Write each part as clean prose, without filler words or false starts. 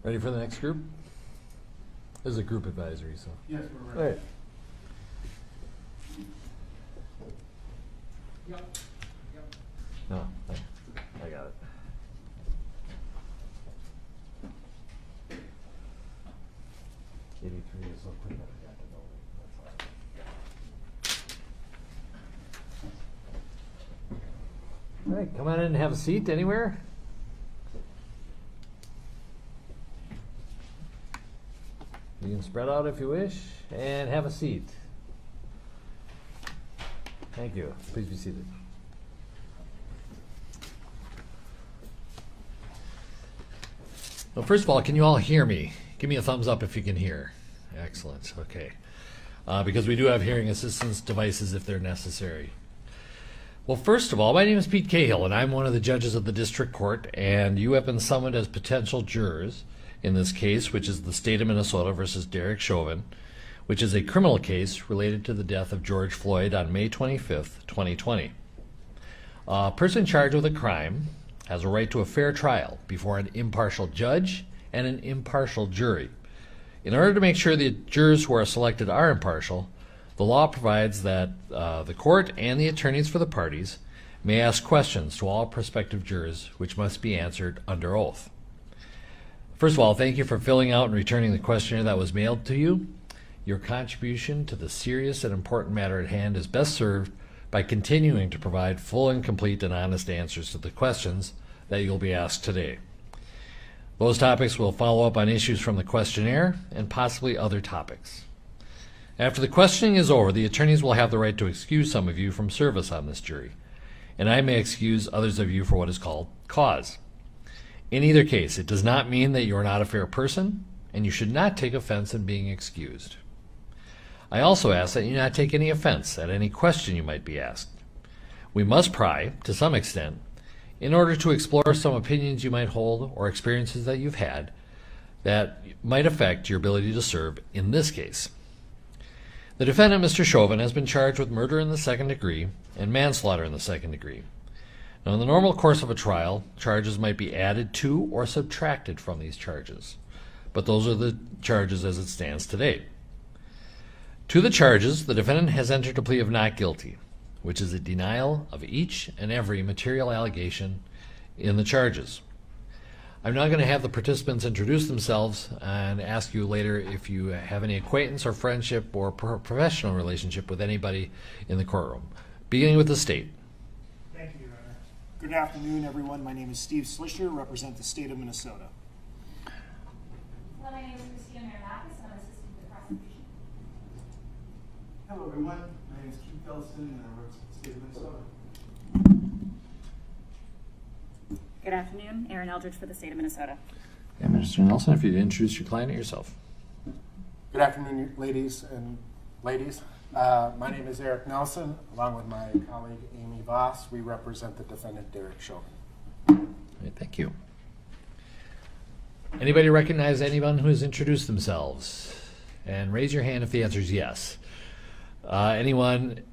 Ready for the next group? This is a group advisory, so. Yes, we're ready. All right. Yep. No, I got it. '83 is so quick that I got to know it. That's all right, come on in and have a seat anywhere. You can spread out if you wish and have a seat. Thank you. Please be seated. Well, first of all, can you all hear me? Give me a thumbs up if you can hear. Excellent. Okay. Because we do have hearing assistance devices if they're necessary. Well, first of all, my name is Pete Cahill, and I'm one of the judges of the district court, and you have been summoned as potential jurors in this case, which is the state of Minnesota versus Derek Chauvin, which is a criminal case related to the death of George Floyd on May 25th, 2020. A person charged with a crime has a right to a fair trial before an impartial judge and an impartial jury. In order to make sure the jurors who are selected are impartial, the law provides that the court and the attorneys for the parties may ask questions to all prospective jurors, which must be answered under oath. First of all, thank you for filling out and returning the questionnaire that was mailed to you. Your contribution to the serious and important matter at hand is best served by continuing to provide full and complete and honest answers to the questions that you'll be asked today. Those topics will follow up on issues from the questionnaire and possibly other topics. After the questioning is over, the attorneys will have the right to excuse some of you from service on this jury, and I may excuse others of you for what is called cause. In either case, it does not mean that you are not a fair person, and you should not take offense in being excused. I also ask that you not take any offense at any question you might be asked. We must pry, to some extent, in order to explore some opinions you might hold or experiences that you've had that might affect your ability to serve in this case. The defendant, Mr. Chauvin, has been charged with murder in the second degree and manslaughter in the second degree. Now, in the normal course of a trial, charges might be added to or subtracted from these charges, but those are the charges as it stands today. To the charges, the defendant has entered a plea of not guilty, which is a denial of each and every material allegation in the charges. I'm now going to have the participants introduce themselves and ask you later if you have any acquaintance or friendship or professional relationship with anybody in the courtroom, beginning with the state. Thank you, Your Honor. Good afternoon, everyone. My name is Steve Slisher, represent the state of Minnesota. Hello, my name is Christina Marinakis, and I'm assistant to the prosecution. Hello, everyone. My name is Keith Ellison, and I represent the state of Minnesota. Good afternoon, Erin Eldridge for the state of Minnesota. Yeah, Mr. Nelson, if you'd introduce your client and yourself. Good afternoon, ladies and ladies. My name is Eric Nelson, along with my colleague Amy Voss. We represent the defendant, Derek Chauvin. All right, thank you. Anybody recognize anyone who has introduced themselves? And raise your hand if the answer is yes. Anyone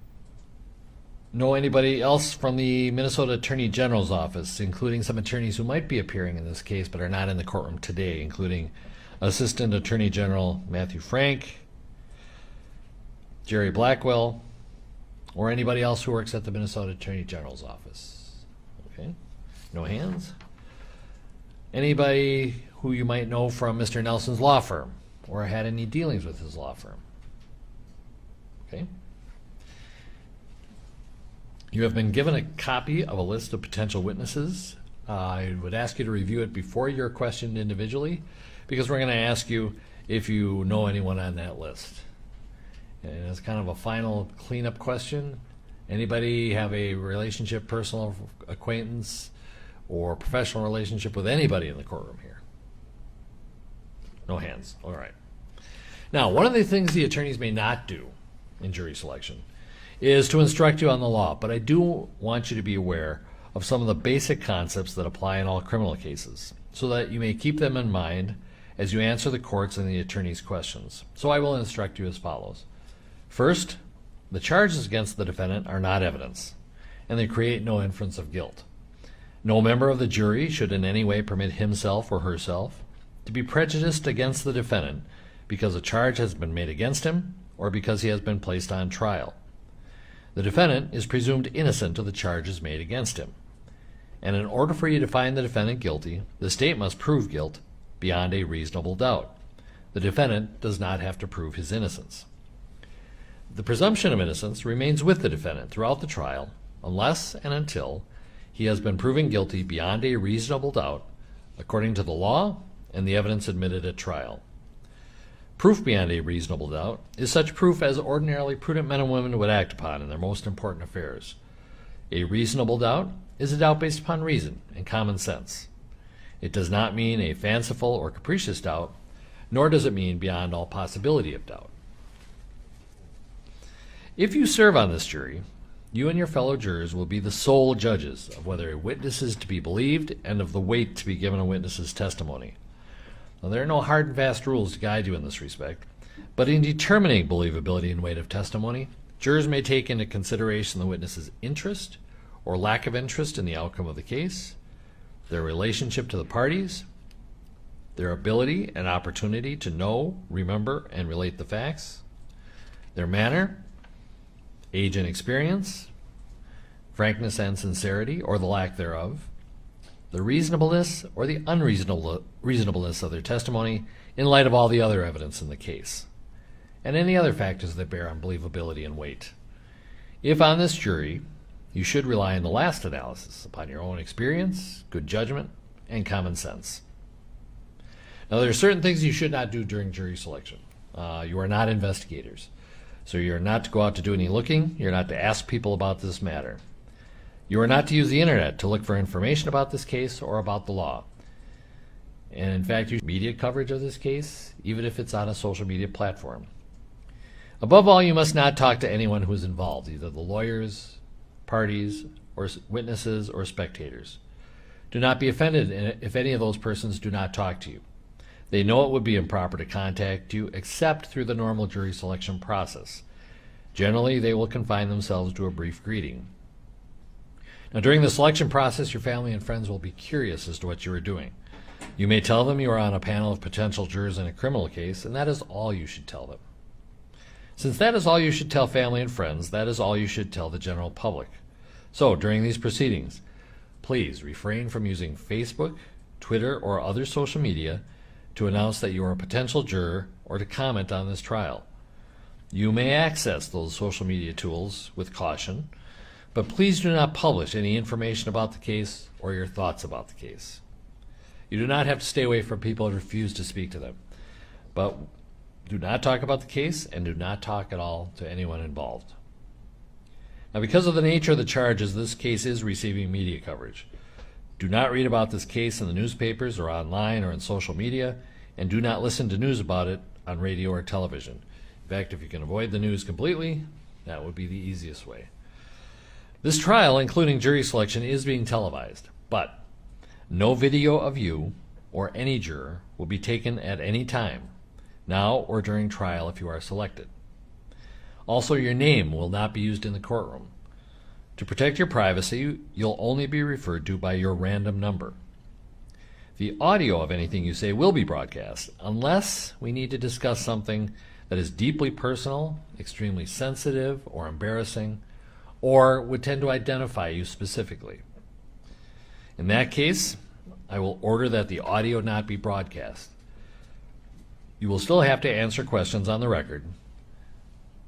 know anybody else from the Minnesota Attorney General's office, including some attorneys who might be appearing in this case but are not in the courtroom today, including Assistant Attorney General Matthew Frank, Jerry Blackwell, or anybody else who works at the Minnesota Attorney General's office? Okay, no hands. Anybody who you might know from Mr. Nelson's law firm or had any dealings with his law firm? Okay. You have been given a copy of a list of potential witnesses. I would ask you to review it before you're questioned individually, because we're going to ask you if you know anyone on that list. And it's kind of a final cleanup question. Anybody have a relationship, personal acquaintance, or professional relationship with anybody in the courtroom here? No hands. All right. Now, one of the things the attorneys may not do in jury selection is to instruct you on the law, but I do want you to be aware of some of the basic concepts that apply in all criminal cases, so that you may keep them in mind as you answer the court's and the attorney's questions. So I will instruct you as follows. First, the charges against the defendant are not evidence, and they create no inference of guilt. No member of the jury should in any way permit himself or herself to to be prejudiced against the defendant because a charge has been made against him or because he has been placed on trial. The defendant is presumed innocent of the charges made against him. And in order for you to find the defendant guilty, the state must prove guilt beyond a reasonable doubt. The defendant does not have to prove his innocence. The presumption of innocence remains with the defendant throughout the trial unless and until he has been proven guilty beyond a reasonable doubt according to the law and the evidence admitted at trial. Proof beyond a reasonable doubt is such proof as ordinarily prudent men and women would act upon in their most important affairs. A reasonable doubt is a doubt based upon reason and common sense. It does not mean a fanciful or capricious doubt, nor does it mean beyond all possibility of doubt. If you serve on this jury, you and your fellow jurors will be the sole judges of whether a witness is to be believed and of the weight to be given a witness's testimony. Now, there are no hard and fast rules to guide you in this respect, but in determining believability and weight of testimony, jurors may take into consideration the witness's interest or lack of interest in the outcome of the case, their relationship to the parties, their ability and opportunity to know, remember, and relate the facts, their manner, age and experience, frankness and sincerity, or the lack thereof, the reasonableness or the unreasonableness of their testimony in light of all the other evidence in the case, and any other factors that bear on believability and weight. If on this jury, you should rely on the last analysis upon your own experience, good judgment, and common sense. Now, there are certain things you should not do during jury selection. You are not investigators. So you're not to go out to do any looking. You're not to ask people about this matter. You are not to use the internet to look for information about this case or about the law. And in fact, you media coverage of this case, even if it's on a social media platform. Above all, you must not talk to anyone who is involved, either the lawyers, parties, or witnesses, or spectators. Do not be offended if any of those persons do not talk to you. They know it would be improper to contact you except through the normal jury selection process. Generally, they will confine themselves to a brief greeting. Now, during the selection process, your family and friends will be curious as to what you are doing. You may tell them you are on a panel of potential jurors in a criminal case, and that is all you should tell them. Since that is all you should tell family and friends, that is all you should tell the general public. So, during these proceedings, please refrain from using Facebook, Twitter, or other social media to announce that you are a potential juror or to comment on this trial. You may access those social media tools with caution, but please do not publish any information about the case or your thoughts about the case. You do not have to stay away from people who refuse to speak to them, but do not talk about the case and do not talk at all to anyone involved. Now, because of the nature of the charges, this case is receiving media coverage. Do not read about this case in the newspapers or online or in social media, and do not listen to news about it on radio or television. In fact, if you can avoid the news completely, that would be the easiest way. This trial, including jury selection, is being televised, but no video of you or any juror will be taken at any time, now or during trial if you are selected. Also, your name will not be used in the courtroom. To protect your privacy, you'll only be referred to by your random number. The audio of anything you say will be broadcast, unless we need to discuss something that is deeply personal, extremely sensitive, or embarrassing, or would tend to identify you specifically. In that case, I will order that the audio not be broadcast. You will still have to answer questions on the record,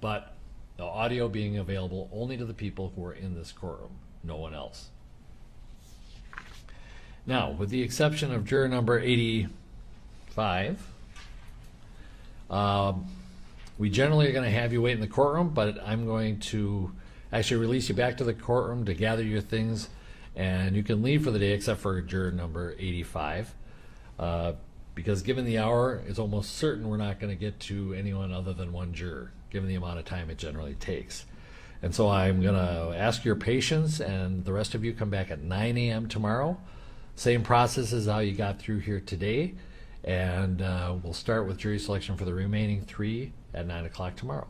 but the audio being available only to the people who are in this courtroom, no one else. Now, with the exception of juror number 85, we generally are going to have you wait in the courtroom, but I'm going to actually release you back to the courtroom to gather your things, and you can leave for the day except for juror number 85. Because given the hour, it's almost certain we're not going to get to anyone other than one juror, given the amount of time it generally takes. And so I'm going to ask your patience, and the rest of you come back at 9 a.m. tomorrow. Same process as how you got through here today, and we'll start with jury selection for the remaining 3 at 9 o'clock tomorrow.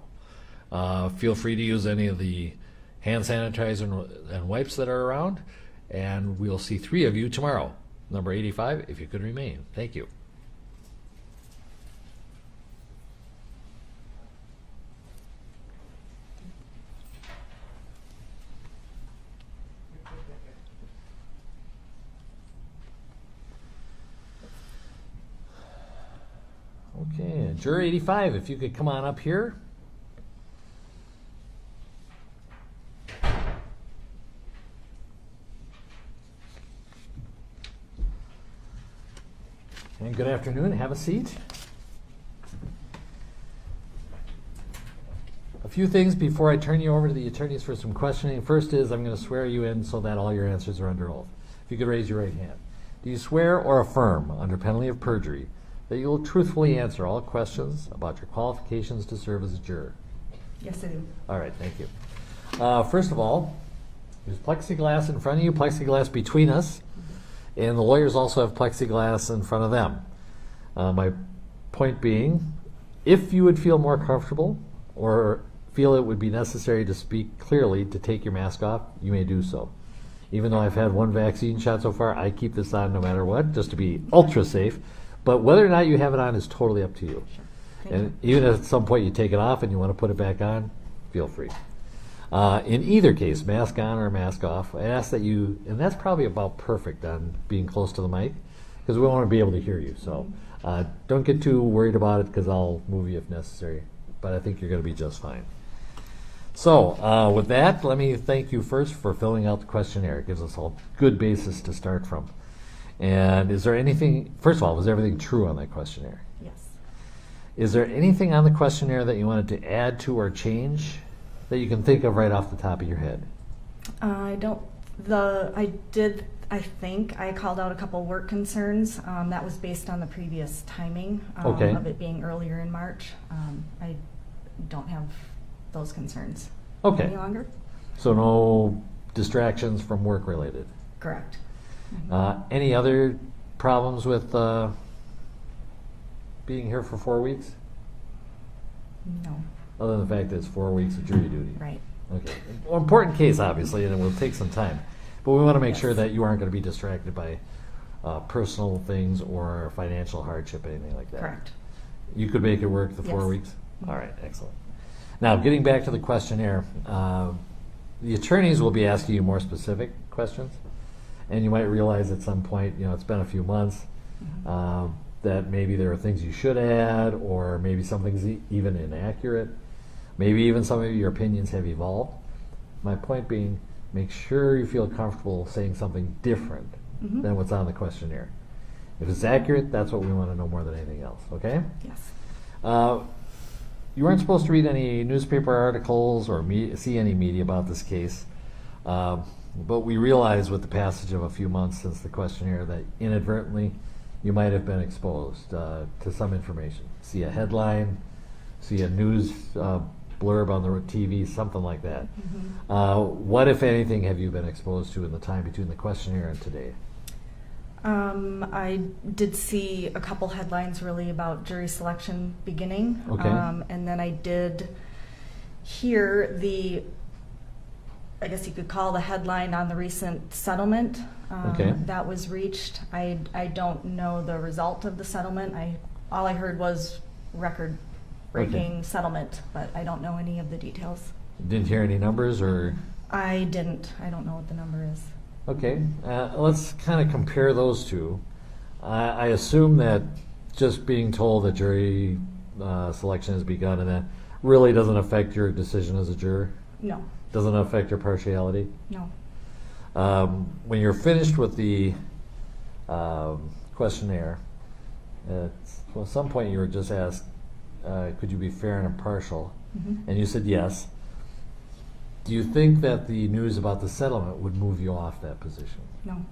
Feel free to use any of the hand sanitizer and wipes that are around, and we'll see 3 of you tomorrow. Number 85, if you could remain. Thank you. And Juror 85, if you could come on up here. And good afternoon. Have a seat. A few things before I turn you over to the attorneys for some questioning. First is I'm going to swear you in so that all your answers are under oath. If you could raise your right hand. Do you swear or affirm, under penalty of perjury, that you will truthfully answer all questions about your qualifications to serve as a juror? Yes, I do. All right, thank you. First of all, there's plexiglass in front of you, plexiglass between us, and the lawyers also have plexiglass in front of them. My point being, if you would feel more comfortable or feel it would be necessary to speak clearly to take your mask off, you may do so. Even though I've had one vaccine shot so far, I keep this on no matter what, just to be ultra safe. But whether or not you have it on is totally up to you. Sure. And even if at some point you take it off and you want to put it back on, feel free. In either case, mask on or mask off, I ask that you, and that's probably about perfect on being close to the mic, because we want to be able to hear you. So don't get too worried about it, because I'll move you if necessary. But I think you're going to be just fine. So with that, let me thank you first for filling out the questionnaire. It gives us a good basis to start from. And is there anything, first of all, was everything true on that questionnaire? Yes. Is there anything on the questionnaire that you wanted to add to or change that you can think of right off the top of your head? I think I called out a couple work concerns. That was based on the previous timing Okay. of it being earlier in March. I don't have those concerns Okay. any longer. So no distractions from work related. Correct. Any other problems with being here for 4 weeks? No. Other than the fact that it's 4 weeks of jury duty. Right. Okay. Well, important case, obviously, and it will take some time. But we want to make sure Yes. that you aren't going to be distracted by personal things or financial hardship, anything like that. Correct. You could make it work the 4 Yes. weeks? All right, excellent. Now, getting back to the questionnaire, the attorneys will be asking you more specific questions, and you might realize at some point, it's been a few months, that maybe there are things you should add, or maybe something's even inaccurate. Maybe even some of your opinions have evolved. My point being, make sure you feel comfortable saying something different than what's on the questionnaire. If it's accurate, that's what we want to know more than anything else, okay? Yes. You weren't supposed to read any newspaper articles or see any media about this case, but we realize with the passage of a few months since the questionnaire that inadvertently you might have been exposed to some information. See a headline, see a news blurb on the TV, something like that. What, if anything, have you been exposed to in the time between the questionnaire and today? I did see a couple headlines really about jury selection beginning. Okay. And then I did hear I guess you could call the headline on the recent settlement Okay. that was reached. I don't know the result of the settlement. All I heard was record-breaking settlement, but I don't know any of the details. Didn't hear any numbers or? I didn't. I don't know what the number is. Okay, let's kind of compare those two. I assume that just being told that jury selection has begun and that really doesn't affect your decision as a juror? No. Doesn't affect your partiality? No. When you're finished with the questionnaire, at some point you were just asked, could you be fair and impartial? And you said yes. Do you think that the news about the settlement would move you off that position? No.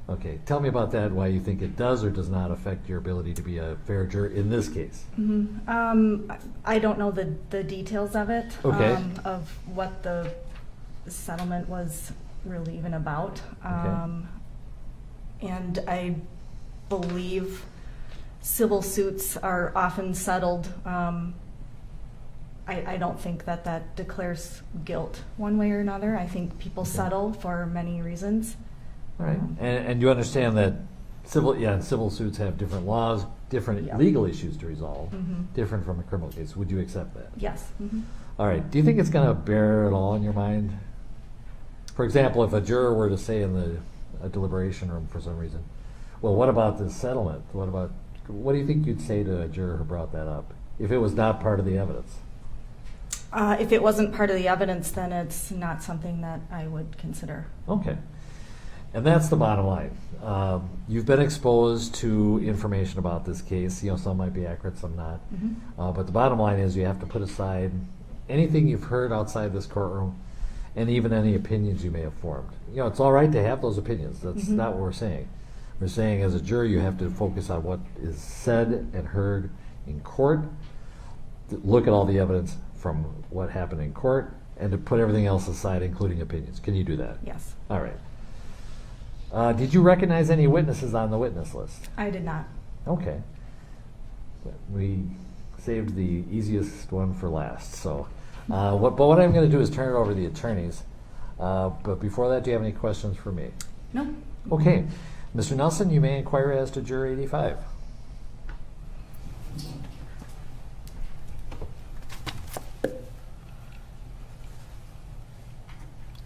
Okay, tell me about that, why you think it does or does not affect your ability to be a fair juror in this case. I don't know the details of it, Okay. of what the settlement was really even about. Okay. And I believe civil suits are often settled. I don't think that declares guilt one way or another. I think people settle for many reasons. All right, and you understand that civil suits have different laws, different Yeah. legal issues to resolve, different from a criminal case. Would you accept that? Yes. All right, do you think it's going to bear at all in your mind? For example, if a juror were to say in a deliberation room for some reason, well, what about this settlement? What do you think you'd say to a juror who brought that up? if it was not part of the evidence? If it wasn't part of the evidence, then it's not something that I would consider. Okay. And that's the bottom line. You've been exposed to information about this case. You know, some might be accurate, some not. But the bottom line is you have to put aside anything you've heard outside this courtroom and even any opinions you may have formed. You know, it's all right to have those opinions. That's not what we're saying. We're saying as a jury you have to focus on what is said and heard in court, to look at all the evidence from what happened in court, and to put everything else aside, including opinions. Can you do that? Yes. All right. Did you recognize any witnesses on the witness list? I did not. Okay. We saved the easiest one for last. So, what I'm going to do is turn it over to the attorneys. But before that, do you have any questions for me? No. Okay. Mr. Nelson, you may inquire as to Juror 85.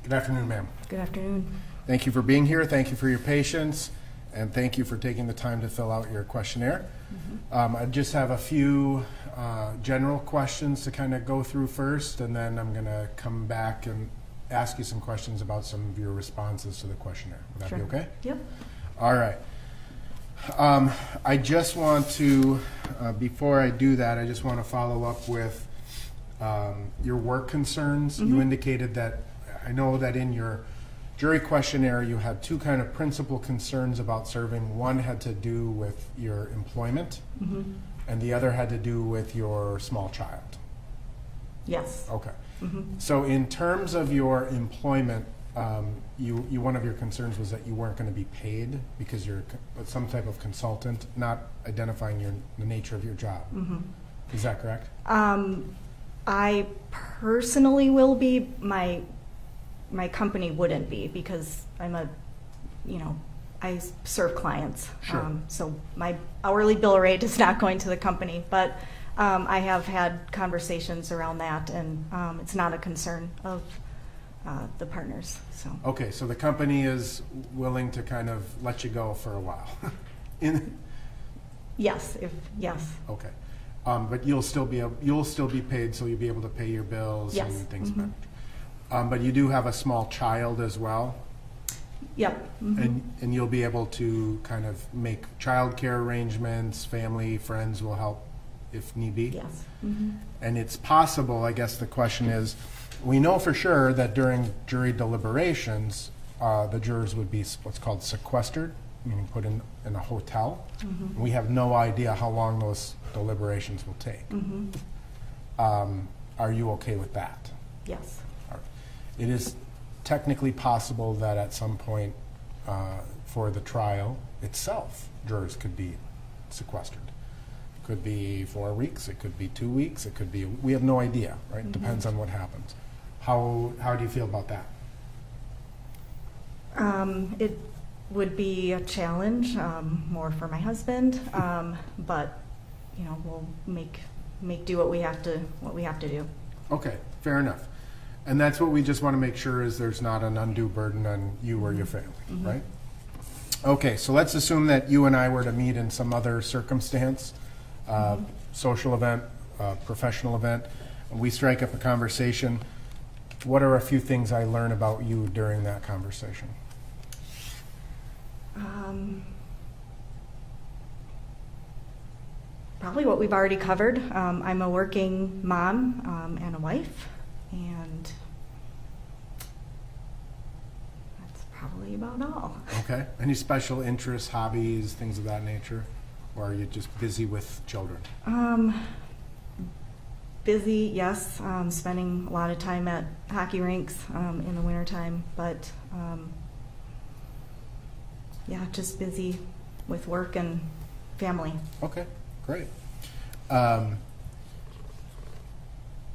Good afternoon, ma'am. Good afternoon. Thank you for being here. Thank you for your patience, and thank you for taking the time to fill out your questionnaire. I just have a few general questions to kind of go through first, and then I'm going to come back and ask you some questions about some of your responses to the questionnaire. Would that be okay? Yep. All right. I just want to, before I do that, I just want to follow up with your work concerns. You indicated that, I know that in your jury questionnaire you had two kind of principal concerns about serving. One had to do with your employment, and the other had to do with your small child. Yes. Okay. So in terms of your employment, you one of your concerns was that you weren't going to be paid because you're some type of consultant, not identifying the nature of your job. Is that correct? I personally will be. My company wouldn't be because I'm I serve clients. Sure. So my hourly bill rate is not going to the company, but I have had conversations around that, and it's not a concern of the partners. So. Okay, so the company is willing to kind of let you go for a while. Yes. Okay, but you'll still be paid, so you'll be able to pay your bills Yes. and things. But you do have a small child as well. Yep. And you'll be able to kind of make childcare arrangements. Family, friends will help if need be. Yes. And it's possible, I guess the question is, we know for sure that during jury deliberations, the jurors would be what's called sequestered, meaning put in a hotel. We have no idea how long those deliberations will take. Are you okay with that? Yes. It is technically possible that at some point for the trial itself, jurors could be sequestered. It could be 4 weeks, it could be 2 weeks, it could be, we have no idea, right? It depends on what happens. How do you feel about that? It would be a challenge, more for my husband, but we'll make do what we have to do. Okay, fair enough. And that's what we just want to make sure is there's not an undue burden on you or your family, right? Okay, so let's assume that you and I were to meet in some other circumstance, social event, professional event, and we strike up a conversation. What are a few things I learn about you during that conversation? Probably what we've already covered. I'm a working mom and a wife, and that's probably about all. Okay. Any special interests, hobbies, things of that nature? Or are you just busy with children? Busy, yes. Spending a lot of time at hockey rinks in the wintertime, but yeah, just busy with work and family. Okay, great.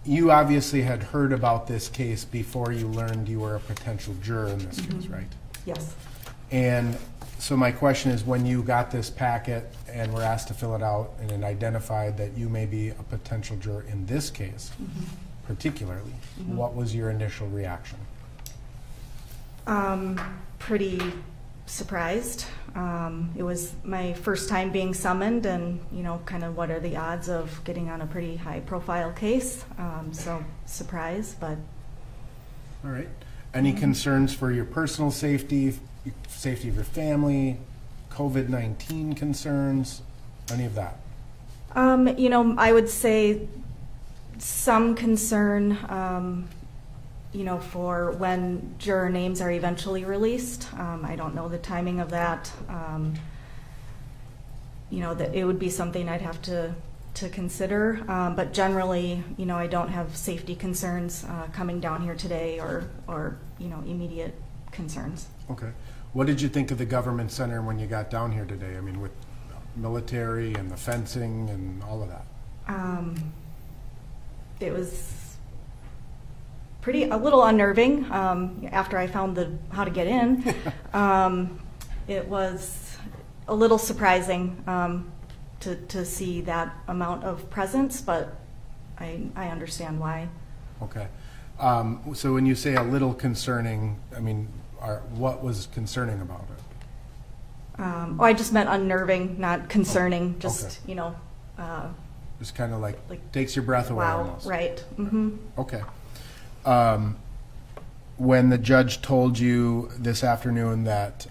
You obviously had heard about this case before you learned you were a potential juror in this case, right? Yes. And so my question is, when you got this packet and were asked to fill it out and it identified that you may be a potential juror in this case, particularly, what was your initial reaction? Pretty surprised. It was my first time being summoned, and kind of what are the odds of getting on a pretty high-profile case? So surprised, but. All right. Any concerns for your personal safety, safety of your family, COVID-19 concerns, any of that? I would say some concern, for when juror names are eventually released. I don't know the timing of that. That it would be something I'd have to consider. But generally, I don't have safety concerns coming down here today or immediate concerns. Okay. What did you think of the government center when you got down here today? I mean, with military and the fencing and all of that. It was a little unnerving after I found how to get in. It was a little surprising to see that amount of presence, but I understand why. Okay. So when you say a little concerning, I mean, what was concerning about it? I just meant unnerving, not concerning. Just, okay. Just kind of like takes your breath away wow, almost. right. Mm-hmm. Okay. When the judge told you this afternoon that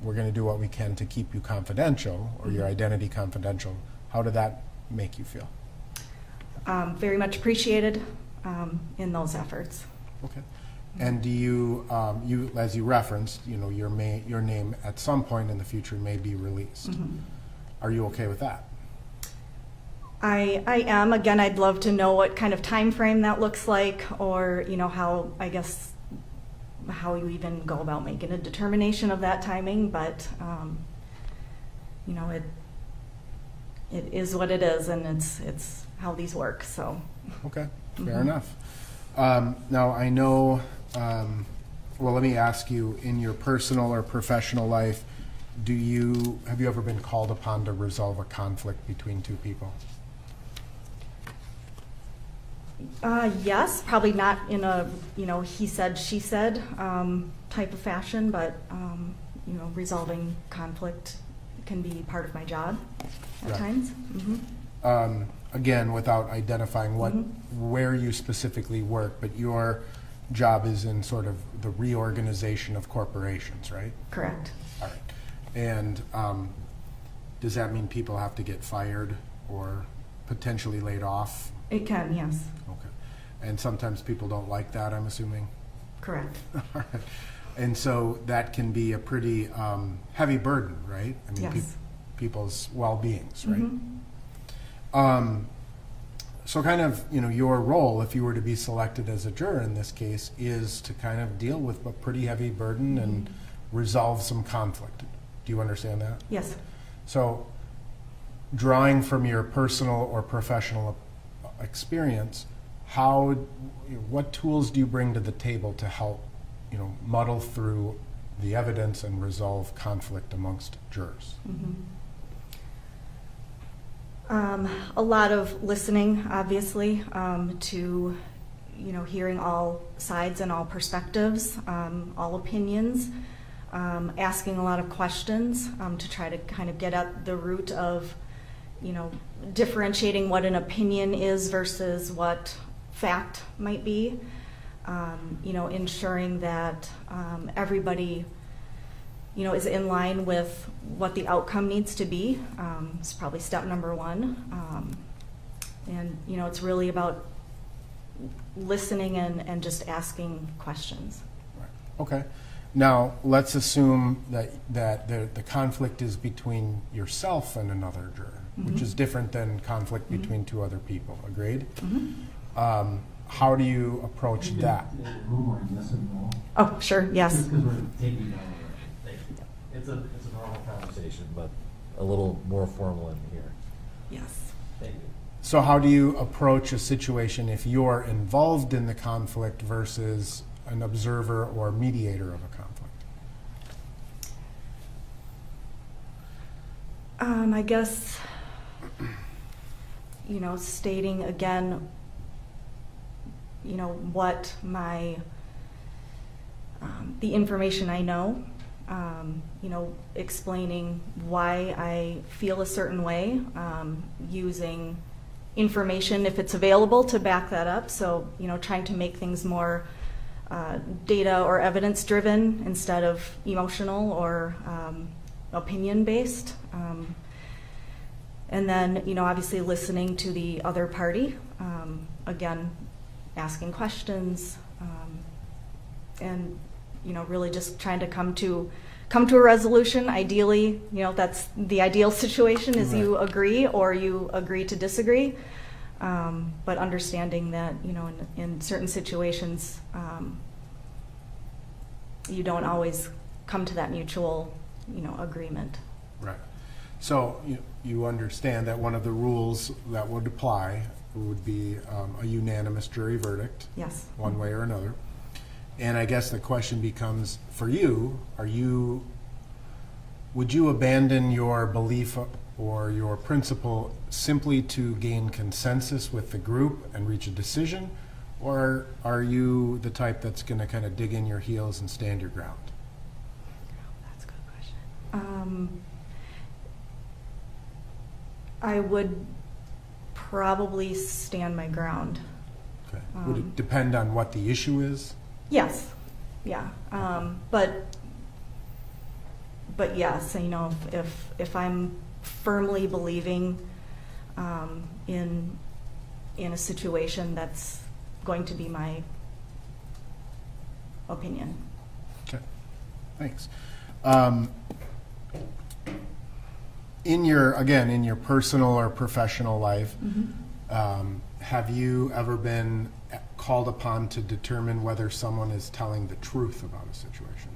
we're going to do what we can to keep you confidential, or your identity confidential, how did that make you feel? Very much appreciated in those efforts. Okay. And do you, as you referenced, your name at some point in the future may be released. Mm-hmm. Are you okay with that? I am. Again, I'd love to know what kind of time frame that looks like, or how you even go about making a determination of that timing. But it is what it is, and it's how these work. So. Okay, fair enough. Now I know. Well, let me ask you: in your personal or professional life, have you ever been called upon to resolve a conflict between two people? Yes, probably not in a he said, she said type of fashion, but resolving conflict can be part of my job at right. times. Mm-hmm. Again, without identifying where you specifically work, but your job is in sort of the reorganization of corporations, right? Correct. All right. And does that mean people have to get fired or potentially laid off? It can, yes. Okay. And sometimes people don't like that, I'm assuming? Correct. All right. And so that can be a pretty heavy burden, right? I mean, yes. People's well-beings, right? Mm-hmm. So kind of, your role, if you were to be selected as a juror in this case, is to kind of deal with a pretty heavy burden and resolve some conflict. Do you understand that? Yes. So drawing from your personal or professional experience, what tools do you bring to the table to help, muddle through the evidence and resolve conflict amongst jurors? Mm-hmm. A lot of listening, obviously, to hearing all sides and all perspectives, all opinions, asking a lot of questions to try to kind of get at the root of differentiating what an opinion is versus what fact might be. Ensuring that everybody is in line with what the outcome needs to be. It's probably step number one. And it's really about listening and just asking questions. Right. Okay. Now, let's assume that the conflict is between yourself and another juror, which is different than conflict between two other people. Agreed? How do you approach that? Oh, sure, yes. Because we're taking down it's a normal conversation, but a little more formal in here. Yes. Thank you. So how do you approach a situation if you're involved in the conflict versus an observer or mediator of a conflict? I guess, stating again, what my, the information I know, explaining why I feel a certain way, using information if it's available to back that up. So, trying to make things more data or evidence driven instead of emotional or opinion based. And then, obviously listening to the other party, again, asking questions, and, really just trying to come to a resolution. Ideally, that's the ideal situation is you agree or you agree to disagree. But understanding that, in certain situations, you don't always come to that mutual, agreement. Right. So you understand that one of the rules that would apply would be a unanimous jury verdict. Yes. One way or another. And I guess the question becomes, for you, would you abandon your belief or your principle simply to gain consensus with the group and reach a decision? Or are you the type that's going to kind of dig in your heels and stand your ground? That's a good question. I would probably stand my ground. Okay. Would it depend on what the issue is? Yes. Yeah. But yes, if I'm firmly believing in a situation, that's going to be my opinion. Okay. Thanks. In your personal or professional life, have you ever been called upon to determine whether someone is telling the truth about a situation?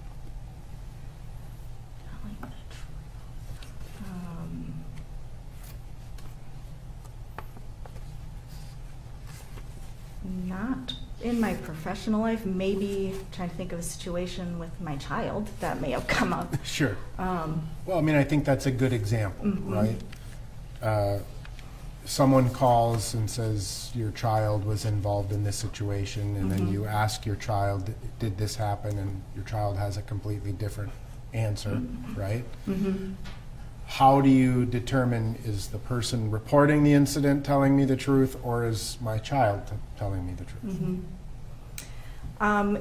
Not in my professional life. Maybe trying to think of a situation with my child that may have come up. Sure. Well, I think that's a good example, right? Someone calls and says your child was involved in this situation, and then you ask your child, did this happen? And your child has a completely different answer, right? How do you determine, is the person reporting the incident telling me the truth, or is my child telling me the truth?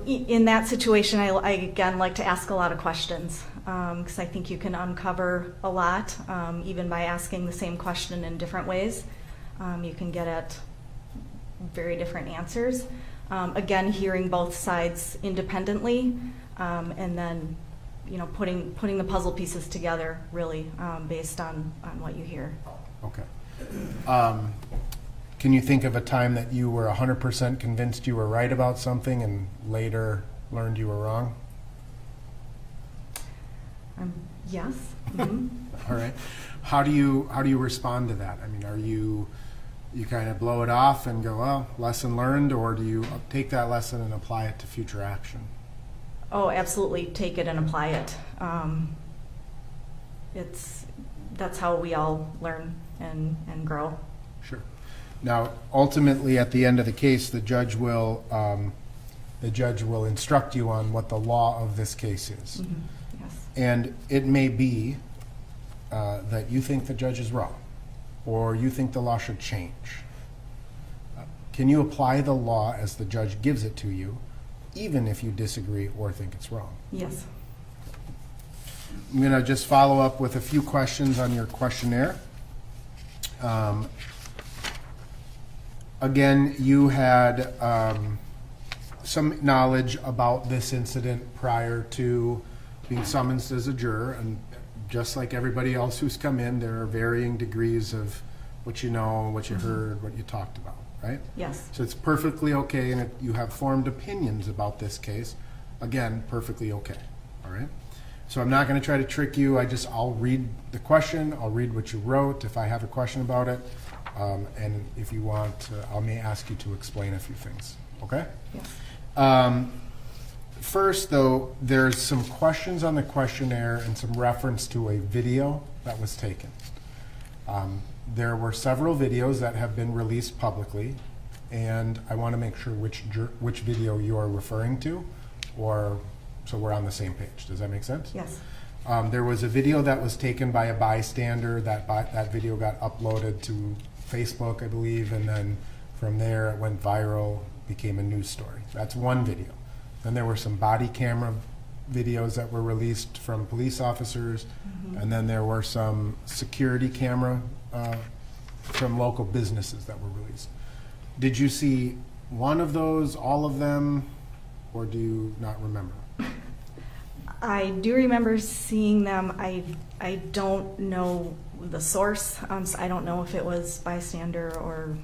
In that situation, I again like to ask a lot of questions, because I think you can uncover a lot, even by asking the same question in different ways. You can get at very different answers. Again, hearing both sides independently, and then putting the puzzle pieces together, really, based on what you hear. Okay. Can you think of a time that you were 100% convinced you were right about something and later learned you were wrong? Yes. All right. How do you respond to that? Are you kind of blow it off and go, well, lesson learned, or do you take that lesson and apply it to future action? Oh, absolutely. Take it and apply it. That's how we all learn and grow. Sure. Now, ultimately, at the end of the case, the judge will instruct you on what the law of this case is. Yes. And it may be that you think the judge is wrong, or you think the law should change. Can you apply the law as the judge gives it to you, even if you disagree or think it's wrong? Yes. I'm going to just follow up with a few questions on your questionnaire. Again, you had some knowledge about this incident prior to being summoned as a juror, and just like everybody else who's come in, there are varying degrees of what you know, what you heard, what you talked about, right? Yes. So it's perfectly okay, and you have formed opinions about this case. Again, perfectly okay, all right? So I'm not going to try to trick you. I'll read the question. I'll read what you wrote if I have a question about it. And if you want, I may ask you to explain a few things, okay? Yes. First, though, there's some questions on the questionnaire and some reference to a video that was taken. There were several videos that have been released publicly, and I want to make sure which video you are referring to, or so we're on the same page. Does that make sense? Yes. There was a video that was taken by a bystander. That video got uploaded to Facebook, I believe, and then from there it went viral, became a news story. That's one video. Then there were some body camera videos that were released from police officers, and then there were some security camera from local businesses that were released. Did you see one of those, all of them, or do you not remember? I do remember seeing them. I don't know the source. So I don't know if it was bystander or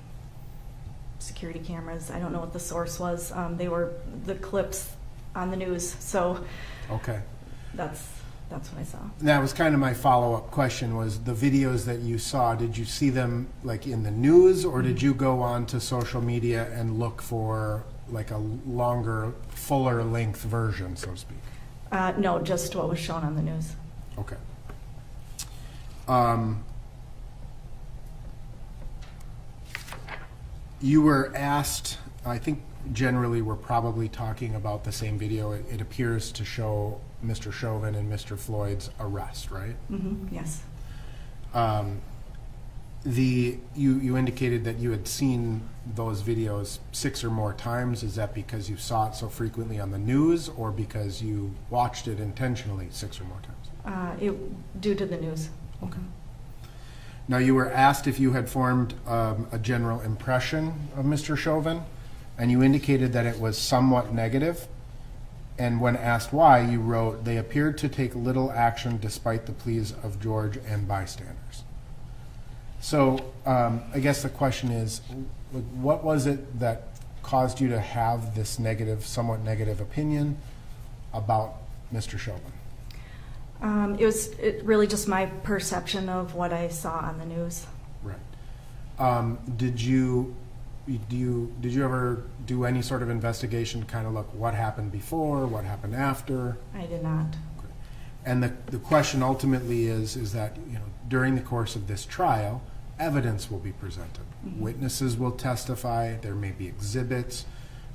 security cameras. I don't know what the source was. They were the clips on the news. So Okay. that's what I saw. And that was kind of my follow-up question, was the videos that you saw, did you see them like in the news, or did you go on to social media and look for like a longer, fuller length version, so to speak? No, just what was shown on the news. Okay. You were asked, I think generally we're probably talking about the same video. It appears to show Mr. Chauvin and Mr. Floyd's arrest, right? Yes. You indicated that you had seen those videos 6 or more times. Is that because you saw it so frequently on the news, or because you watched it intentionally 6 or more times? Due to the news. Okay. Now, you were asked if you had formed a general impression of Mr. Chauvin, and you indicated that it was somewhat negative. And when asked why, you wrote, "They appeared to take little action despite the pleas of George and bystanders." So I guess the question is, what was it that caused you to have this negative, somewhat negative opinion about Mr. Chauvin? It was really just my perception of what I saw on the news. Right. Did you ever do any sort of investigation to kind of look what happened before, what happened after? I did not. And the question ultimately is that, you know, during the course of this trial, evidence will be presented. Witnesses will testify. There may be exhibits.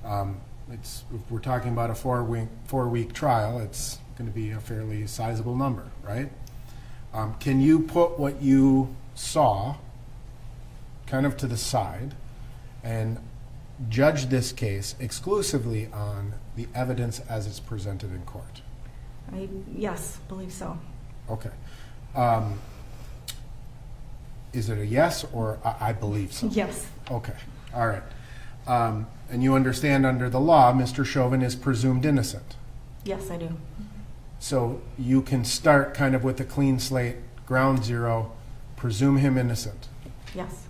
If we're talking about a four-week trial, it's going to be a fairly sizable number, right? Can you put what you saw kind of to the side and judge this case exclusively on the evidence as it's presented in court? Yes, believe so. Okay. Is it a yes or I believe so? Yes. Okay. All right. And you understand under the law, Mr. Chauvin is presumed innocent. Yes, I do. So you can start kind of with a clean slate, ground zero, presume him innocent. Yes.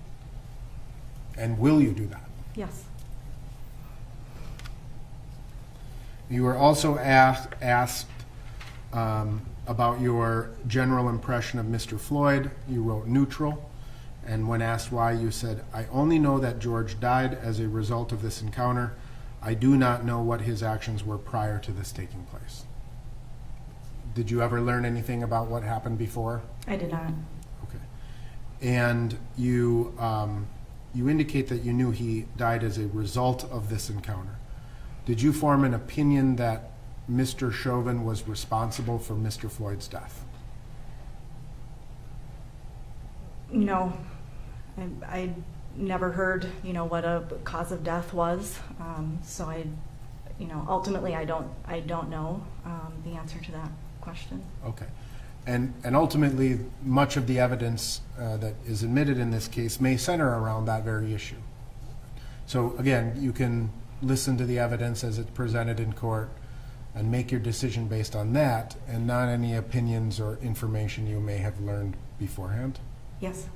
And will you do that? Yes. You were also asked about your general impression of Mr. Floyd. You wrote neutral. And when asked why, you said, "I only know that George died as a result of this encounter. I do not know what his actions were prior to this taking place." Did you ever learn anything about what happened before? I did not. Okay. And you indicate that you knew he died as a result of this encounter. Did you form an opinion that Mr. Chauvin was responsible for Mr. Floyd's death? No. I never heard, what a cause of death was. So ultimately I don't know the answer to that question. Okay. And ultimately, much of the evidence that is admitted in this case may center around that very issue. So again, you can listen to the evidence as it's presented in court and make your decision based on that, and not any opinions or information you may have learned beforehand? Yes.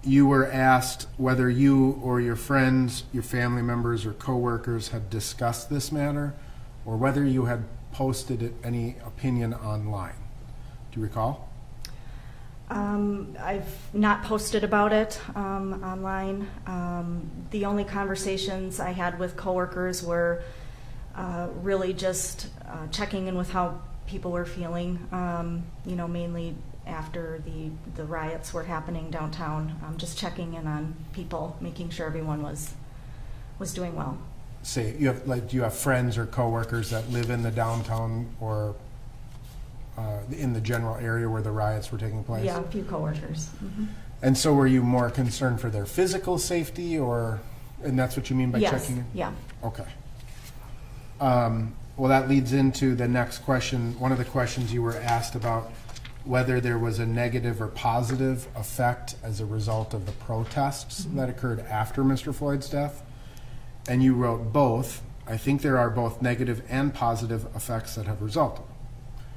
You were asked whether you or your friends, your family members, or coworkers had discussed this matter, or whether you had posted any opinion online. Do you recall? I've not posted about it online. The only conversations I had with coworkers were really just checking in with how people were feeling, mainly after the riots were happening downtown, just checking in on people, making sure everyone was doing well. say, do you have friends or coworkers that live in the downtown or in the general area where the riots were taking place? Yeah, a few coworkers. Mm-hmm. And so were you more concerned for their physical safety, and that's what you mean by Yes, checking in? yeah. Okay. Well, that leads into the next question. One of the questions you were asked about whether there was a negative or positive effect as a result of the protests that occurred after Mr. Floyd's death. And you wrote both. I think there are both negative and positive effects that have resulted.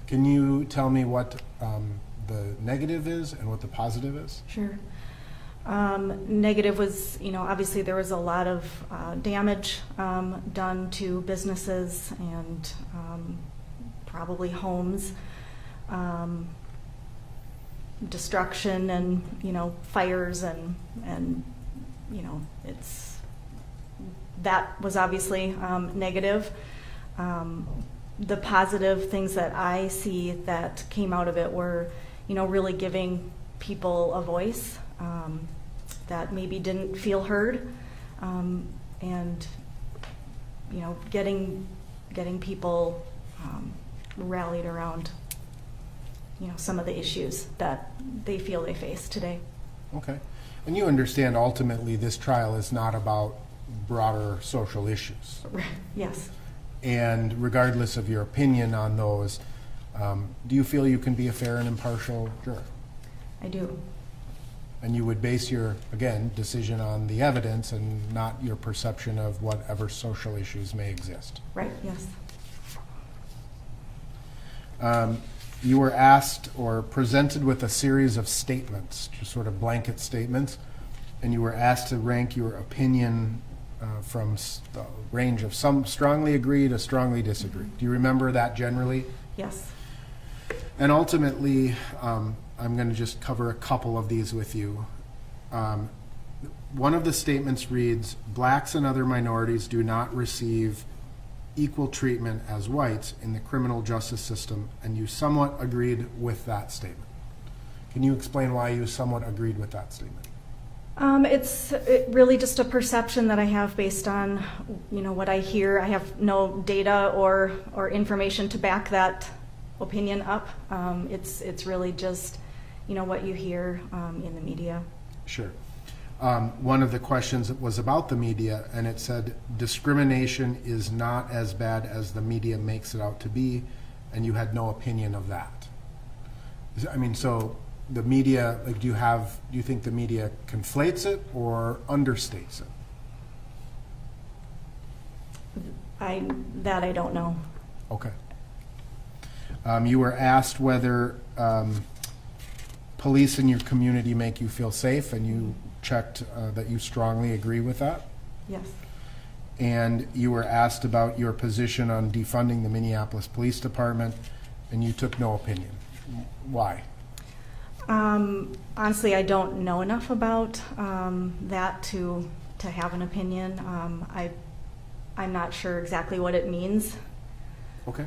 Can you tell me what the negative is and what the positive is? Sure. Negative was, obviously there was a lot of damage done to businesses and probably homes, destruction and, fires and that was obviously negative. The positive things that I see that came out of it were, really giving people a voice that maybe didn't feel heard, and getting people rallied around some of the issues that they feel they face today. Okay. And you understand ultimately this trial is not about broader social issues. Yes. And regardless of your opinion on those, do you feel you can be a fair and impartial juror? I do. And you would base your, again, decision on the evidence and not your perception of whatever social issues may exist. Right, yes. You were asked or presented with a series of statements, just sort of blanket statements, and you were asked to rank your opinion from the range of some strongly agree to strongly disagree. Do you remember that generally? Yes. And ultimately, I'm going to just cover a couple of these with you. One of the statements reads, blacks and other minorities do not receive equal treatment as whites in the criminal justice system, and you somewhat agreed with that statement. Can you explain why you somewhat agreed with that statement? It's really just a perception that I have based on, what I hear. I have no data or information to back that opinion up. It's really just, what you hear in the media. Sure. One of the questions was about the media, and it said discrimination is not as bad as the media makes it out to be, and you had no opinion of that. I mean, so the media, like, do you think the media conflates it or understates it? I don't know. Okay. You were asked whether police in your community make you feel safe, and you checked that you strongly agree with that. Yes. And you were asked about your position on defunding the Minneapolis Police Department, and you took no opinion. Why? Honestly, I don't know enough about that to have an opinion. I'm not sure exactly what it means. Okay.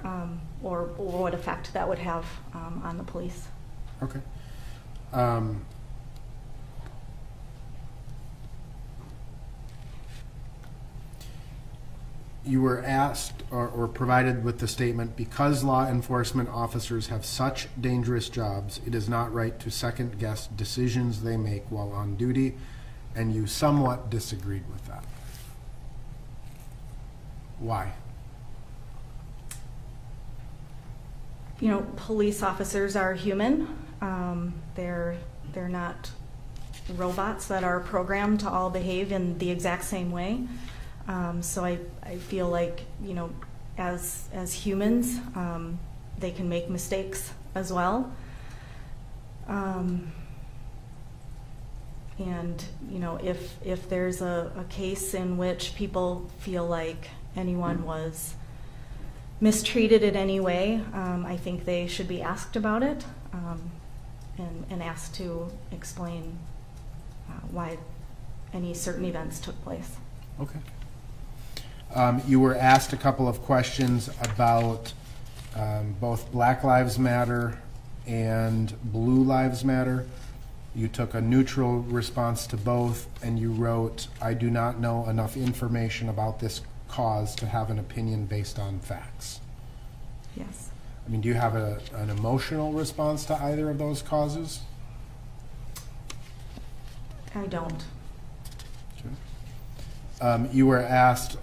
Or what effect that would have on the police. Okay. You were asked or provided with the statement, because law enforcement officers have such dangerous jobs, it is not right to second guess decisions they make while on duty, and you somewhat disagreed with that. Why? Police officers are human. They're not robots that are programmed to all behave in the exact same way. So I feel like, as humans, they can make mistakes as well. And, if there's a case in which people feel like anyone was mistreated in any way, I think they should be asked about it, and asked to explain why any certain events took place. Okay. You were asked a couple of questions about both Black Lives Matter and Blue Lives Matter. You took a neutral response to both, and you wrote, I do not know enough information about this cause to have an opinion based on facts? Yes. I mean, do you have an emotional response to either of those causes? I don't. You were asked,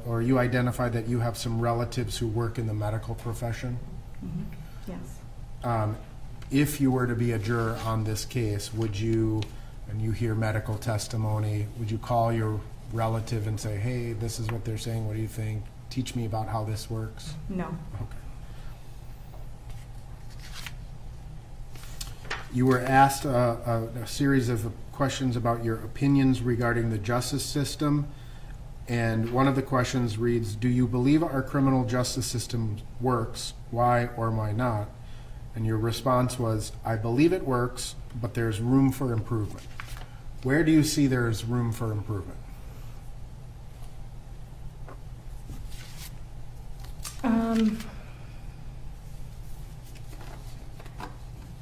or you identified that you have some relatives who work in the medical profession. Mm-hmm. Yes. If you were to be a juror on this case, would you, and you hear medical testimony, would you call your relative and say, hey, this is what they're saying, what do you think? Teach me about how this works? No. Okay. You were asked a series of questions about your opinions regarding the justice system, and one of the questions reads, do you believe our criminal justice system works? Why or why not? And your response was, I believe it works, but there's room for improvement. Where do you see there's room for improvement?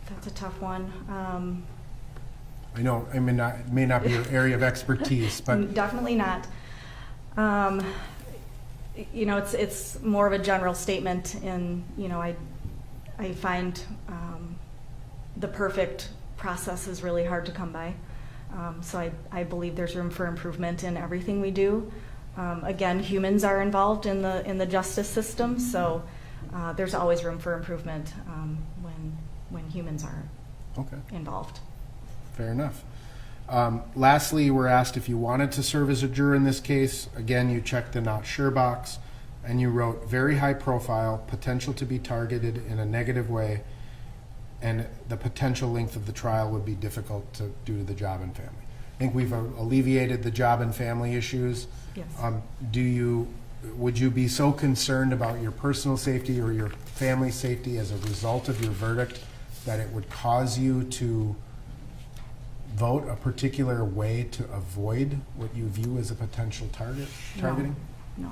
That's a tough one. I know it may not be your area of expertise, but Definitely not. You know, it's more of a general statement, and you know, I find the perfect process is really hard to come by. So I believe there's room for improvement in everything we do. Again, humans are involved in the justice system, so there's always room for improvement when humans are involved. fair enough. Lastly, you were asked if you wanted to serve as a juror in this case. Again, you checked the not sure box, and you wrote very high profile, potential to be targeted in a negative way, and the potential length of the trial would be difficult due to the job and family. I think we've alleviated the job and family issues. Yes. Would you be so concerned about your personal safety or your family safety as a result of your verdict that it would cause you to vote a particular way to avoid what you view as a potential targeting? No.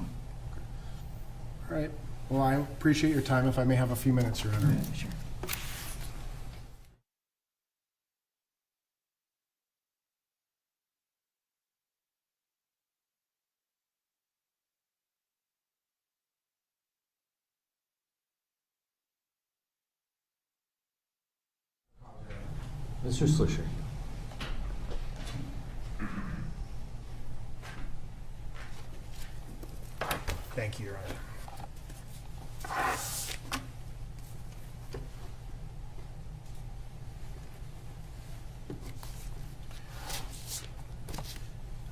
All right. Well, I appreciate your time. If I may have a few minutes, Your Honor. Sure. Mr. Slusher. Thank you, Your Honor.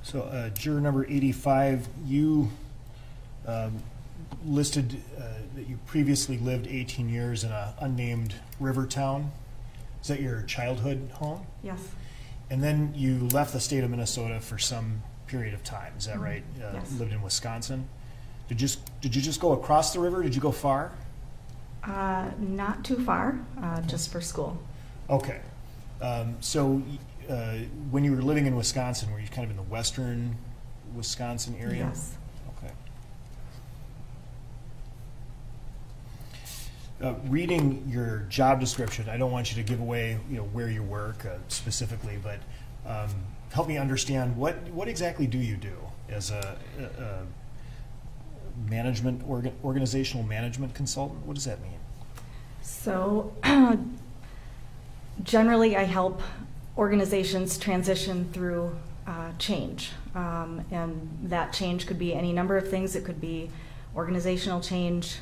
So, juror number 85, you listed that you previously lived 18 years in an unnamed river town. Is that your childhood home? Yes. And then you left the state of Minnesota for some period of time. Is that right? Yes. Lived in Wisconsin. Did you just go across the river? Did you go far? Not too far, just for school. Okay. So when you were living in Wisconsin, were you kind of in the western Wisconsin area? Yes. Okay. Reading your job description, I don't want you to give away where you work specifically, but help me understand what exactly do you do as a organizational management consultant? What does that mean? So generally I help organizations transition through change, and that change could be any number of things. It could be organizational change,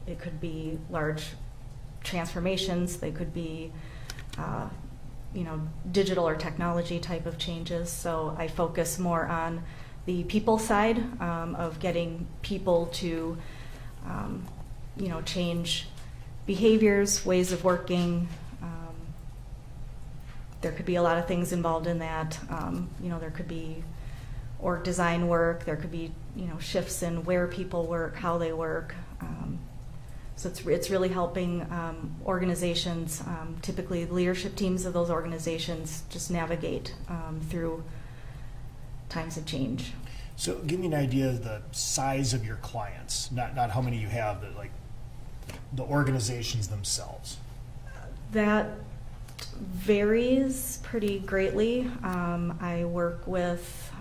it could be large transformations, they could be digital or technology type of changes. So I focus more on the people side of getting people to change behaviors, ways of working. There could be a lot of things involved in that. There could be org design work, there could be shifts in where people work, how they work. So it's really helping organizations, typically leadership teams of those organizations, just navigate through times of change. So give me an idea of the size of your clients, not how many you have, but like the organizations themselves. That varies pretty greatly. I work with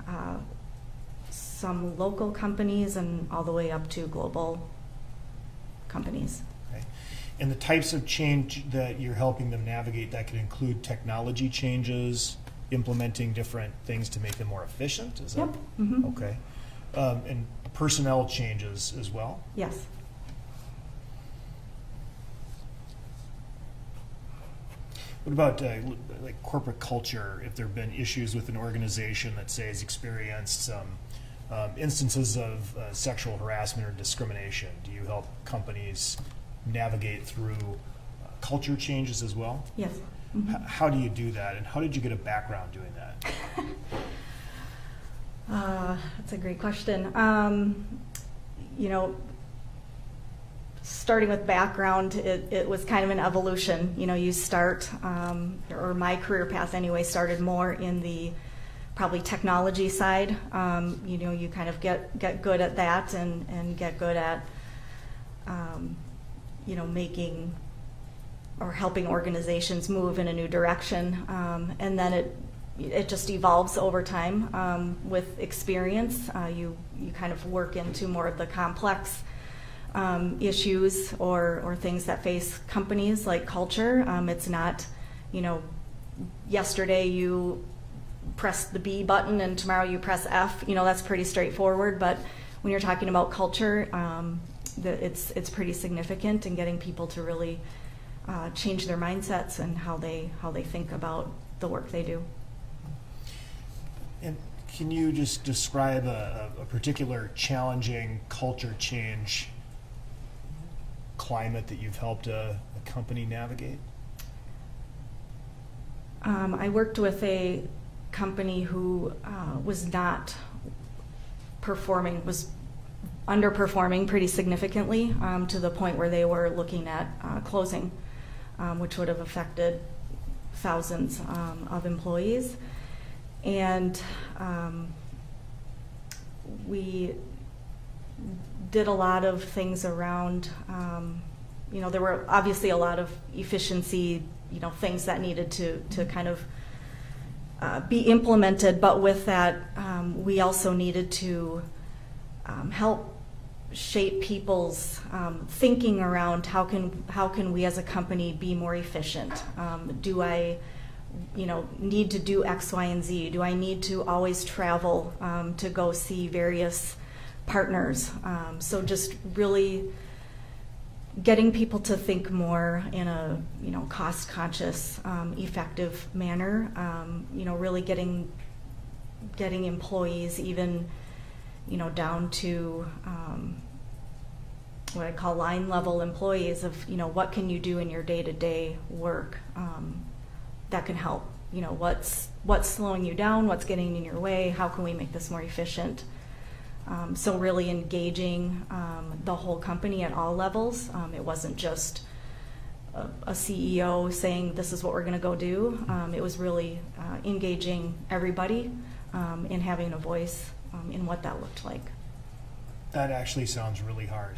some local companies and all the way up to global companies. Okay. And the types of change that you're helping them navigate, that could include technology changes, implementing different things to make them more efficient? Is that Yep. Mhm. okay? And personnel changes as well? Yes. What about like corporate culture? If there have been issues with an organization that, say, has experienced some instances of sexual harassment or discrimination, do you help companies navigate through culture changes as well? Yes. Mhm. How do you do that, and how did you get a background doing that? That's a great question. Starting with background, it was kind of an evolution. You start, or my career path anyway, started more in the probably technology side. You kind of get good at that and get good at, making or helping organizations move in a new direction. And then it just evolves over time with experience. You kind of work into more of the complex issues or things that face companies, like culture. It's not, yesterday you press the B button and tomorrow you press F. That's pretty straightforward. But when you're talking about culture, it's pretty significant in getting people to really change their mindsets and how they think about the work they do. And can you just describe a particular challenging culture change climate that you've helped a company navigate? I worked with a company who was not performing, was underperforming pretty significantly to the point where they were looking at closing, which would have affected thousands of employees. And we did a lot of things around, there were obviously a lot of efficiency, things that needed to kind of be implemented. But with that, we also needed to help shape people's thinking around how can we as a company be more efficient? Do I need to do X, Y, and Z? Do I need to always travel to go see various partners? So just really getting people to think more in a cost-conscious, effective manner. Really getting employees even down to what I call line-level employees of what can you do in your day-to-day work that can help. What's slowing you down? What's getting in your way? How can we make this more efficient? So really engaging the whole company at all levels. It wasn't just a CEO saying this is what we're going to go do. It was really engaging everybody in having a voice in what that looked like. That actually sounds really hard.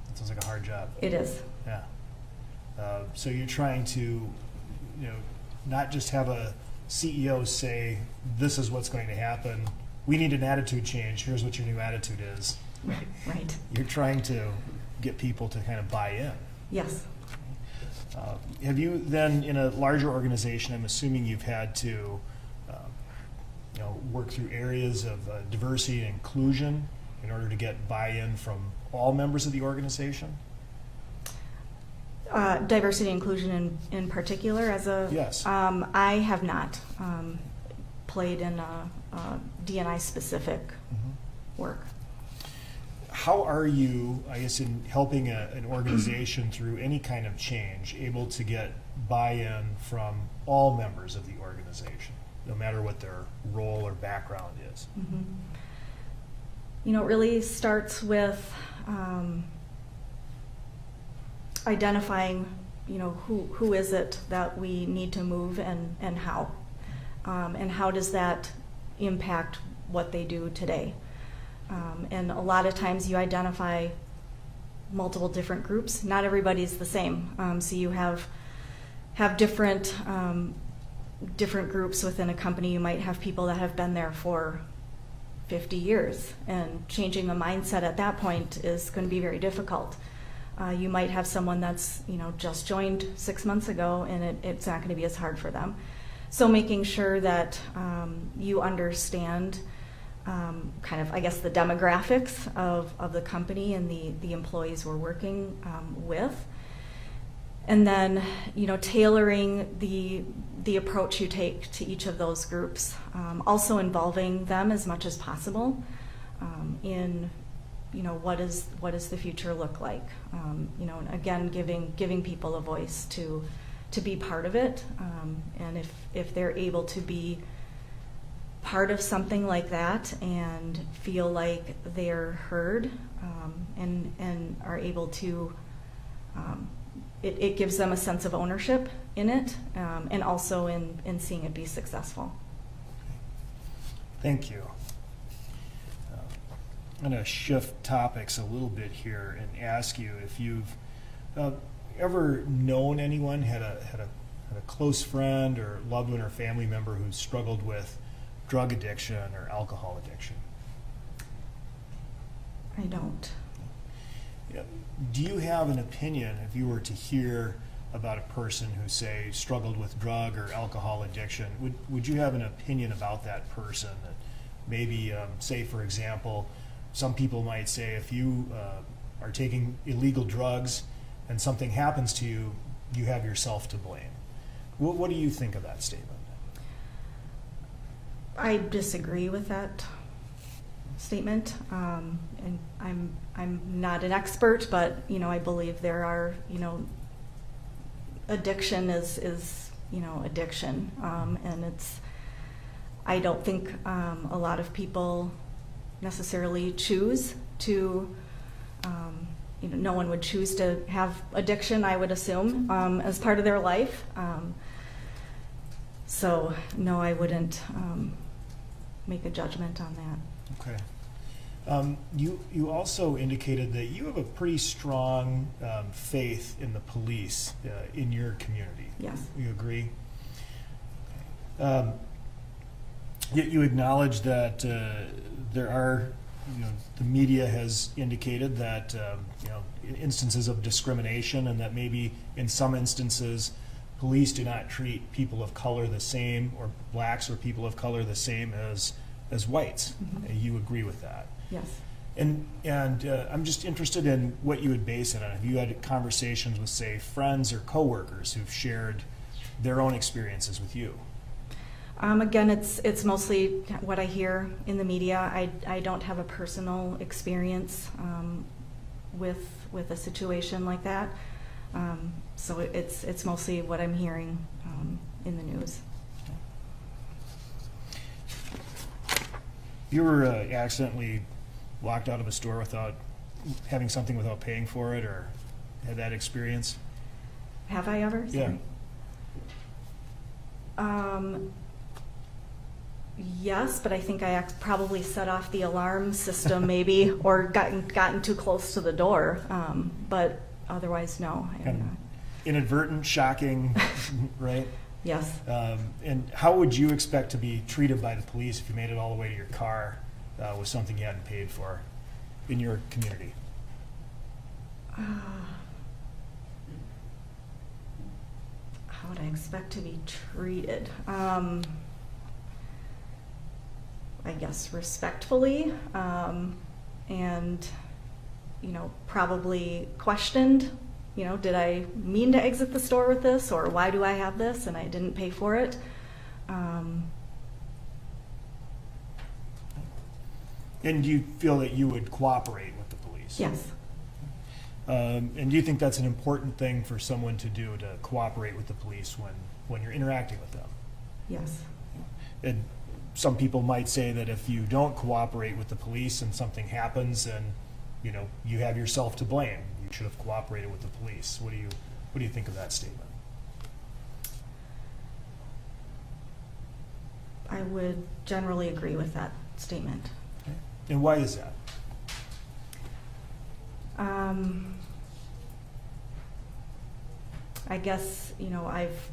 It sounds like a hard job. It is. Yeah. So you're trying to, not just have a CEO say, this is what's going to happen. We need an attitude change. Here's what your new attitude is. Right. You're trying to get people to kind of buy in. Yes. Have you then, in a larger organization, I'm assuming you've had to work through areas of diversity and inclusion in order to get buy-in from all members of the organization? Diversity and inclusion in particular as a... Yes. I have not played in a D&I specific work. How are you, I guess, in helping an organization through any kind of change, able to get buy-in from all members of the organization, no matter what their role or background is? It really starts with identifying, who is it that we need to move and how does that impact what they do today. And a lot of times you identify multiple different groups. Not everybody's the same. So you have different groups within a company. You might have people that have been there for 50 years, and changing the mindset at that point is going to be very difficult. You might have someone that's just joined 6 months ago, and it's not going to be as hard for them. So making sure that you understand kind of, I guess, the demographics of the company and the employees we're working with. And then, tailoring the approach you take to each of those groups, also involving them as much as possible in, what does the future look like? And again, giving people a voice to be part of it, and if they're able to be part of something like that and feel like they're heard, and are able to. It gives them a sense of ownership in it, and also in seeing it be successful. Thank you. I'm going to shift topics a little bit here and ask you if you've ever known anyone, had a close friend or loved one or family member who struggled with drug addiction or alcohol addiction. I don't. Yeah. Do you have an opinion, if you were to hear about a person who, say, struggled with drug or alcohol addiction, would you have an opinion about that person? That maybe, say, for example, some people might say if you are taking illegal drugs and something happens to you, you have yourself to blame. What do you think of that statement? I disagree with that statement, and I'm not an expert, but I believe there are addiction is addiction, and I don't think a lot of people necessarily choose to. No one would choose to have addiction, I would assume, as part of their life. So no, I wouldn't make a judgment on that. Okay. You also indicated that you have a pretty strong faith in the police in your community. Yes. You agree? You acknowledge that there are, the media has indicated that instances of discrimination, and that maybe in some instances police do not treat people of color the same, or blacks or people of color the same as whites. Mm-hmm. You agree with that? Yes. And I'm just interested in what you would base it on. Have you had conversations with, say, friends or coworkers who've shared their own experiences with you? Again, it's mostly what I hear in the media. I don't have a personal experience with a situation like that. So it's mostly what I'm hearing in the news. You were accidentally locked out of a store without having something without paying for it, or had that experience? Have I ever? Yeah. Yes, but I think I probably set off the alarm system maybe, or gotten too close to the door. But otherwise, no. I have not. Inadvertent, shocking, right? Yes. And how would you expect to be treated by the police if you made it all the way to your car with something you hadn't paid for in your community? How would I expect to be treated? I guess respectfully, and probably questioned. Did I mean to exit the store with this, or why do I have this and I didn't pay for it? And do you feel that you would cooperate with the police? Yes. And do you think that's an important thing for someone to do, to cooperate with the police when you're interacting with them? Yes. And some people might say that if you don't cooperate with the police and something happens, then you have yourself to blame. You should have cooperated with the police. What do you think of that statement? I would generally agree with that statement. Okay. And why is that? I guess, I've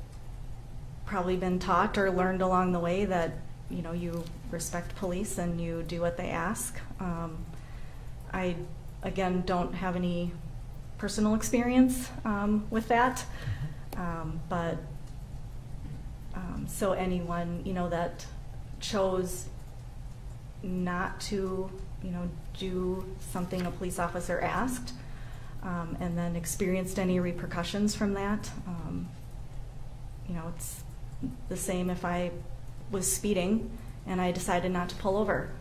probably been taught or learned along the way that, you respect police and you do what they ask. I, again, don't have any personal experience with that, but so anyone, that chose not to, do something a police officer asked, and then experienced any repercussions from that, it's the same if I was speeding and I decided not to pull over.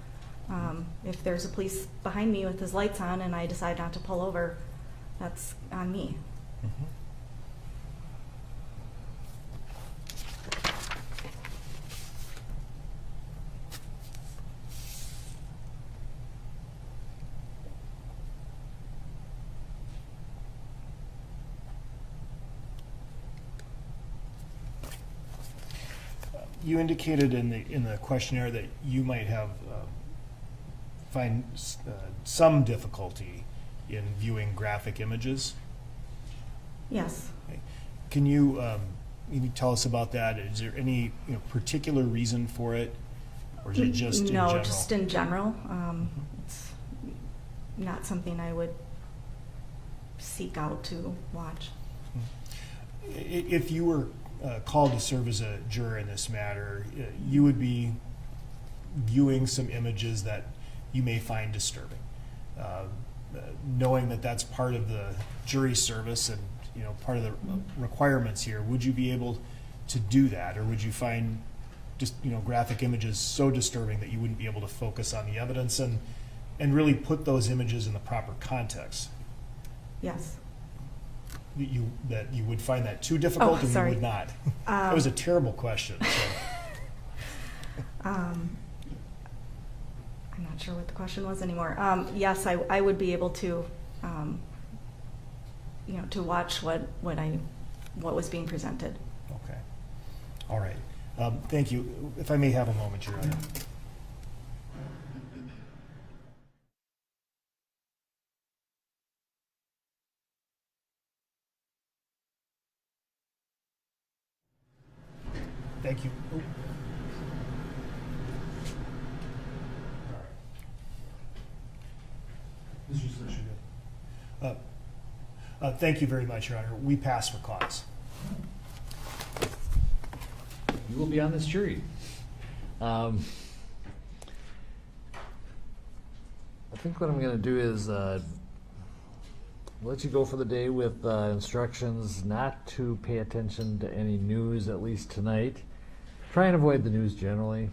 If there's a police behind me with his lights on and I decide not to pull over, that's on me. Mm-hmm. You indicated in the questionnaire that you might have find some difficulty in viewing graphic images. Yes. Okay. Can you tell us about that? Is there any particular reason for it, or is it just in general? No, just in general. It's not something I would seek out to watch. If you were called to serve as a juror in this matter, you would be viewing some images that you may find disturbing. Knowing that that's part of the jury service and part of the requirements here, would you be able to do that, or would you find just graphic images so disturbing that you wouldn't be able to focus on the evidence and really put those images in the proper context? Yes. That you would find that too difficult, or sorry. you would not? That was a terrible question. So. I'm not sure what the question was anymore. Yes, I would be able to, to watch what was being presented. Okay. All right. Thank you. If I may have a moment, Your Honor. Thank you. Oh. Mr. Solicitor. Thank you very much, Your Honor. We pass for cause. You will be on this jury. I think what I'm going to do is let you go for the day with instructions not to pay attention to any news, at least tonight. Try and avoid the news generally.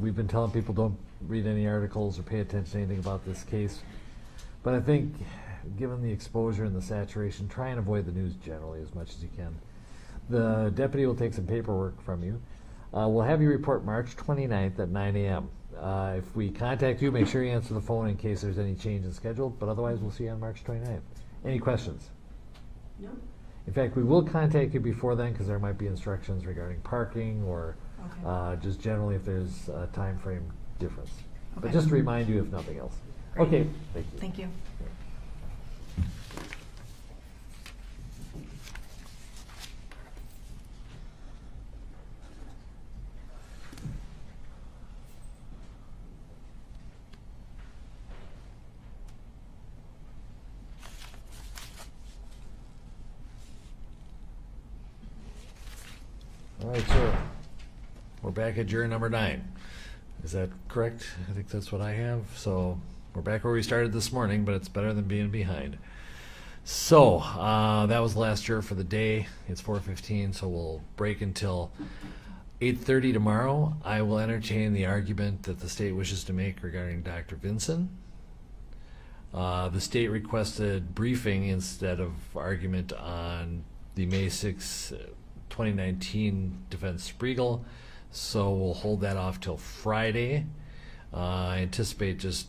We've been telling people don't read any articles or pay attention to anything about this case. But I think, given the exposure and the saturation, try and avoid the news generally as much as you can. The deputy will take some paperwork from you. We'll have you report March 29th at 9 a.m. If we contact you, make sure you answer the phone in case there's any change in schedule, but otherwise we'll see you on March 29th. Any questions? No. In fact, we will contact you before then because there might be instructions regarding parking or just generally if there's a time frame difference. Okay. But just to remind you if nothing else. Great. Okay, thank you. Thank you. All right, sir. We're back at juror number 9. Is that correct? I think that's what I have. So we're back where we started this morning, but it's better than being behind. So that was the last juror for the day. It's 4:15, so we'll break until 8:30 tomorrow. I will entertain the argument that the state wishes to make regarding Dr. Vinson. The state requested briefing instead of argument on the May 6, 2019 defense Spiegel, so we'll hold that off till Friday. I anticipate just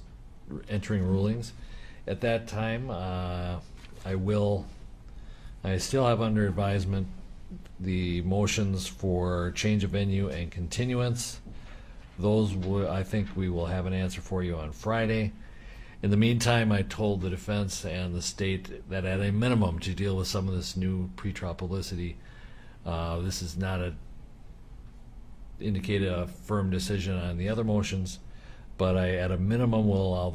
entering rulings. At that time, I still have under advisement the motions for change of venue and continuance. Those I think we will have an answer for you on Friday. In the meantime, I told the defense and the state that at a minimum to deal with some of this new pretrial publicity, this is not indicate a firm decision on the other motions, but I, at a minimum, will allow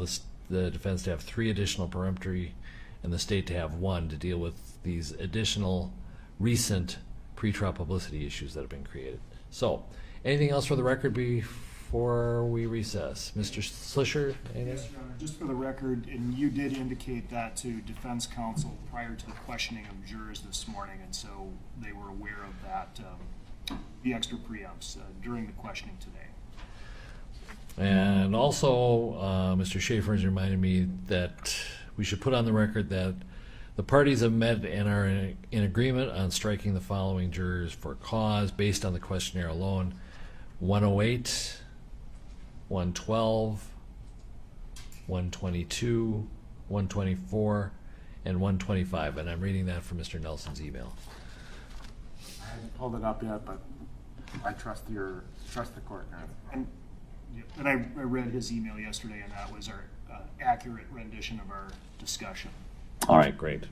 the defense to have 3 additional peremptory and the state to have 1 to deal with these additional recent pretrial publicity issues that have been created. So, anything else for the record before we recess? Mr. Slisher, anything? Yes, Your Honor, just for the record, and you did indicate that to defense counsel prior to the questioning of jurors this morning, and so they were aware of that, the extra preempts during the questioning today. And also, Mr. Schaefer has reminded me that we should put on the record that the parties have met and are in agreement on striking the following jurors for cause based on the questionnaire alone: 108, 112, 122, 124, and 125. And I'm reading that from Mr. Nelson's email. I haven't pulled it up yet, but I trust the court. And I read his email yesterday, and that was our accurate rendition of our discussion. All right, great.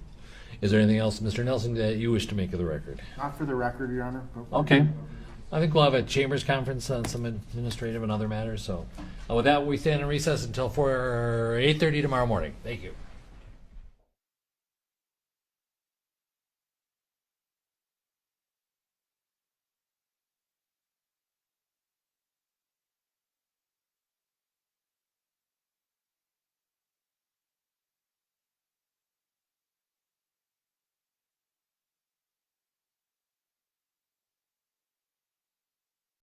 Is there anything else, Mr. Nelson, that you wish to make of the record? Not for the record, Your Honor. But Okay. I think we'll have a chambers conference on some administrative and other matters. So with that, we stand in recess until 8:30 tomorrow morning. Thank you.